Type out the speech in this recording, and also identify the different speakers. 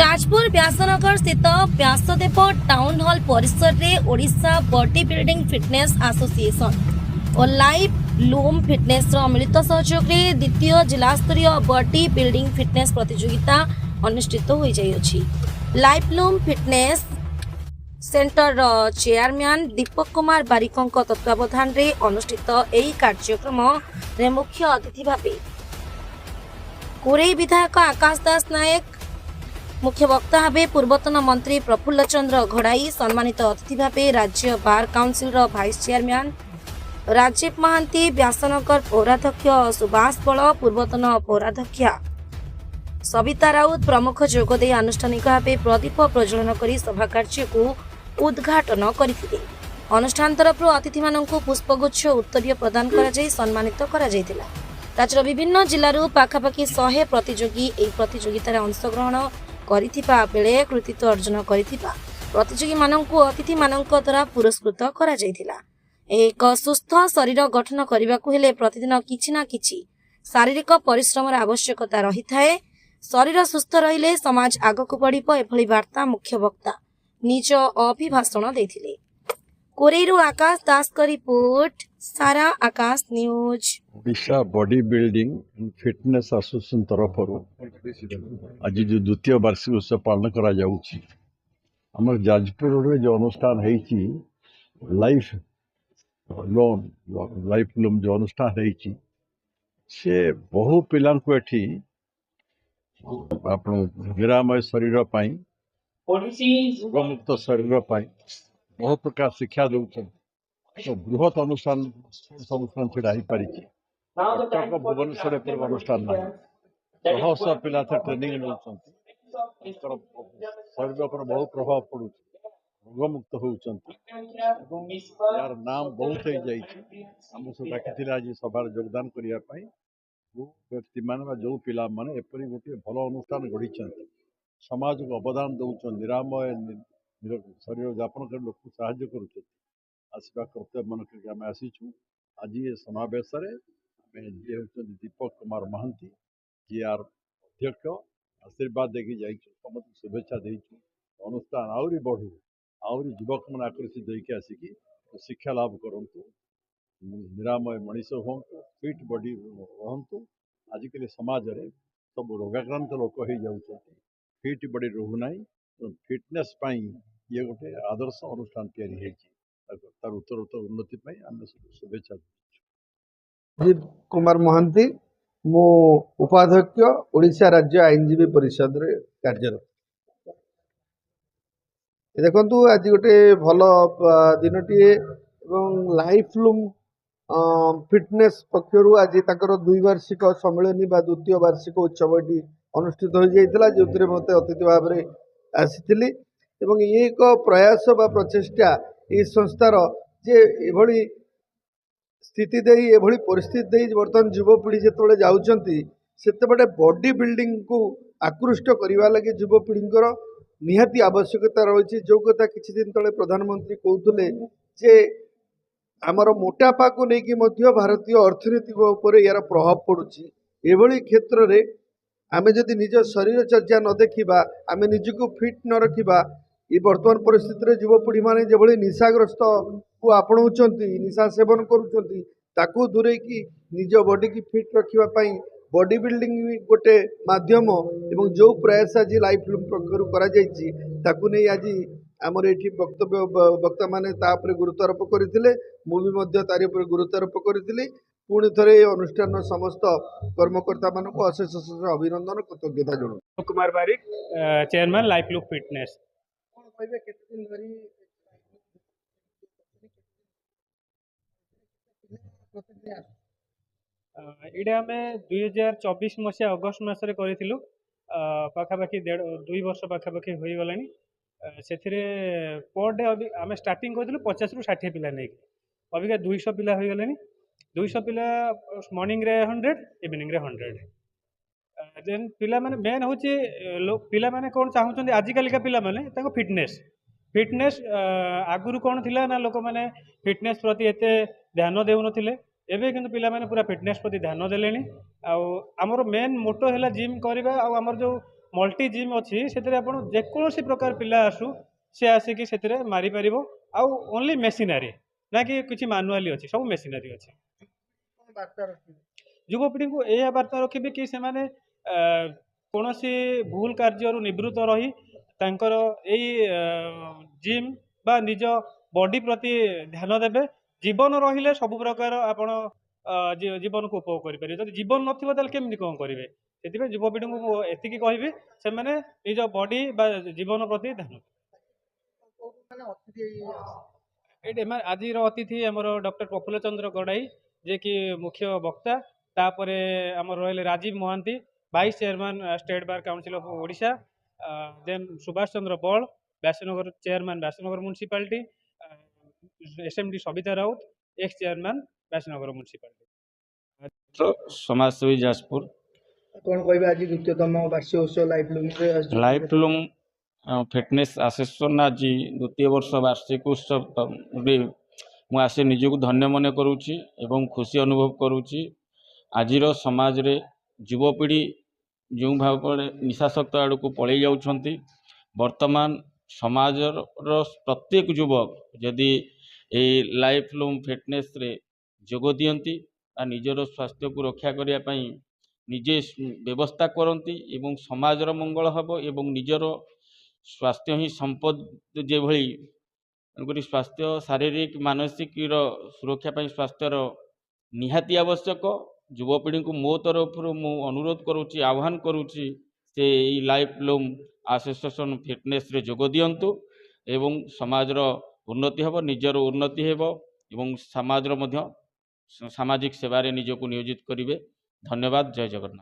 Speaker 1: जाजपुर व्यासनगर स्थित Vyasdev town hall परिसर में Odisha body building fitness association और लाइव लूम फिटनेस मिलित सहयोग में द्वितीय जिला स्तरीय बॉडी बिल्डिंग फिटनेस प्रतियोगिता अनुष्ठित हो जाइए। Live loom fitness centre chairman Deepak Kumar बारिकों तत्वावधान में अनुष्ठित यह कार्यक्रम में मुख्य अतिथि भाव कोरेई विधायक आकाश दास नायक, मुख्य वक्ता भावे पूर्वतन मंत्री प्रफुल्ल चंद्र घड़ाई, सम्मानित अतिथि भावे राज्य bar council vice chairman Rajiv Mahanty, Vyasanagar पौराध्यक्ष सुभाष बल, पूर्वतन पौराध्यक्षा सविता राउत प्रमुख जोगदे आनुष्ठानिक भावे प्रदीप प्रज्वलन कर सभा कार्य को उद्घाटन करथिले। अनुष्ठान तरफ अतिथि मानक पुष्पगुच्छ उत्तरीय प्रदान कर सम्मानित करा जायतिला। राज्यर विभिन्न जिलूर पाखापाखि 100 प्रतियोगी एही प्रतियोगितार अंशग्रहण करिथिबा बेले कृतित्व अर्जन करिथिबा प्रतियोगी मानक अतिथि मानक द्वारा पुरस्कृत करा जायतिला। एक सुस्थ शरीर गठन करबाकू हेले प्रतिदिन किछि ना किछि शारीरिक परिश्रमर आवश्यकता रही थाए। शरीर सुस्थ रहिले समाज आगकू बढ़िबो, एभली वार्ता मुख्य वक्ता निज अभिभाषण देथिले। कोरेईरू आकाश दास का रिपोर्ट, Sara Akash news.
Speaker 2: Odisha body building and fitness association तरफ आज जो द्वितीय वार्षिक उत्सव पालन करा जाउछि, हमर जाजपुर रे जो अनुष्ठान है लाइफ लूम जो अनुष्ठान है से बहु पिला एठी आपण निरामय शरीर पाई रोगमुक्त शरीर पाई बहु प्रकार शिक्षा दौरान तो बृहत अनुष्ठान छड़ा हो पारी। कटक भुवनेश्वर पूर्व अनुष्ठान ना शह शह पिला ट्रेनिंग नौकरी शरीर पर बहुत प्रभाव पड़ू, रोगमुक्त होती। यार नाम बहुत हो जामको डाकी आज सभार योगदान करने जो व्यक्ति मान जो पिला माने एपरी गोटे भल अनुष्ठान गढ़ी समाज को अवदान दौरान निरामय शरीर यापन कर लोक साहाय्य कर आसवा कर्तव्य मन करके आसीचु। आज ये समावेश जी हूँ दीपक कुमार महांती जी आर अध्यक्ष आशीर्वाद देखी जा समस्त शुभेच्छा देचु। अनुष्ठान आहरी बढ़ू, आहरी युवक मैंने आकर्षित होकर आसिकी शिक्षा लाभ करूँ, निरामय मनीष हूँ, फिट बॉडी रहतु। आजिकल समाज रे सब रोगाक्रांत लोक हो जाऊँ, फिट बॉडी रोना फिटनेस ये गोटे आदर्श अनुष्ठान तैयारी तार उत्तर उन्नति आम शुभेच्छा।
Speaker 3: राजीव कुमार महांती, मो उपाध्यक्ष ओडिशा राज्य आईनजीवी परिषद रे कार्यरत। देखु आज गोटे भल दिनटीए लाइफ लूम फिटनेस पक्षर आज तक 2 वार्षिक सम्मेलन बा द्वितीय वार्षिक उत्सव ये अनुष्ठित हो जाता जो मत अतिथि भाव में आसी ये एक प्रयास बा प्रचेषा ये संस्थार जे एभली स्थिति दे एभली परिस्थिति दे बर्तमान युवपीढ़ी जिते जाऊँच से बॉडी बिल्डिंग को आकृष्ट करने लगे युवपीढ़ी निहाती आवश्यकता रही। जो कथा किछि दिन तले प्रधानमंत्री कहते जे आमर मोटापा को लेकिन भारतीय अर्थनीति यार प्रभाव पड़ुछि। एभली क्षेत्र में आमे जदि निज शरीर चर्चा न देखा, आमे निजको फिट न रखा, ये वर्तमान परिस्थिति युवपीढ़ी माने जो निशाग्रस्त को आपणाऊँ, निशा सेवन करूँ, दूरे की निज बॉडी की फिट रखापी बॉडी बिल्डिंग गोटे माध्यम एवं जो प्रयास आज लाइफ लूम पक्षर कर आज आमर ये वक्तव्य वक्ता मैंने गुरुत्वारोप करते, मुझे तार गुरुत्वारोप करी। पुणी थे अनुष्ठान समस्त कर्मकर्ता मान अशेष अशेष अभिनंदन कृतज्ञता जनाऊँ।
Speaker 4: कुमार बारिक, चेयरमैन लाइफ लूम फिटनेस। इटा आम 2024 मसीहा अगस्ट मसरे करूँ, पाखापाखि 2 वर्ष पाखापाखि हो गला। से पर डे अभी आम स्टार्टिंग करूँ 50 ରୁ 60 पिला नहीं, अबिका 200 पिला हो गले। 200 पिला मॉर्निंग रे 100, इवनिंग रे 100। देन पिला माने मेन हूँ पिला माने कौन चाहते आजिकल पिला माने फिटनेस आगुरी कौन थिला ना लोक मैंने फिटनेस प्रति एत ध्यान देउनथिले, एबे किंतु पिला माने पूरा फिटनेस प्रति ध्यान देलेनी। आमर मेन मोटो है जिम करवा, आमर जो मल्टी जिम अच्छी से जेकोसी प्रकार पिला आसु सी आसिक से मारिपर आउ ओनली मेसीनारी ना कि किसी मानुआली अच्छी सब मेसीनारी अच्छी युवपीढ़ी को यह वार्ता रखिए कि से कौन भूल कार्य निवृत्त रही तांकर यही जिम बा निज बॉडी प्रति ध्यान देवे जीवन रहिले सब प्रकार आपण जीवन को उपभोग करेंगे जब जीवन नथिबो केमती कौन करेंगे से युवपीढ़ी को एतिकी कहबी से निज बॉडी बा जीवन प्रति ध्यान आज अतिथि आमर डॉक्टर प्रफुल्ल चंद्र गड़ाई जे कि मुख्य वक्ता तापर आम रही Rajiv Mahanty vice chairman state bar council of Odisha then Subhash Chandra Bal Vyasanagar chairman Vyasanagar municipality SMD Savita Raut ex chairman Vyasanagar municipality
Speaker 5: समाजसेवी जाजपुर
Speaker 3: कौन कहबे आज द्वितीयतम वार्षिक उत्सव
Speaker 5: लाइफ लूम फिटनेस एसोसिएशन आज द्वितीय वर्ष वार्षिक उत्सव मु आसे निजक धन्य मन करुच्ची एवं खुशी अनुभव करुच्ची आजिर समाज रे युवपीढ़ी जो भाव निशाशक्त आड़ को पलि जाउछंती वर्तमान समाजर प्रत्येक युवक यदि ए लाइफ लूम फिटनेस रे जोग दियंती आ निजर स्वास्थ्य को रक्षा करिया पई निजे व्यवस्था करती एवं समाजर मंगल हम एवं निजर स्वास्थ्य ही संपद जो भली स्वास्थ्य शारीरिक मानसिक सुरक्षा पाई स्वास्थ्यर निहाती आवश्यक युवपीढ़ी को मो तरफ मु अनुरोध करुच्ची आह्वान करुच्ची से लाइफ लूम एसोसिएशन फिटनेस रे जोग दियंतु एवं समाजर उन्नति हेब निजर उन्नति हेब एवं समाजर मध्य सामाजिक सेवारे निजको नियोजित करिवे। धन्यवाद। जय जगन्नाथ।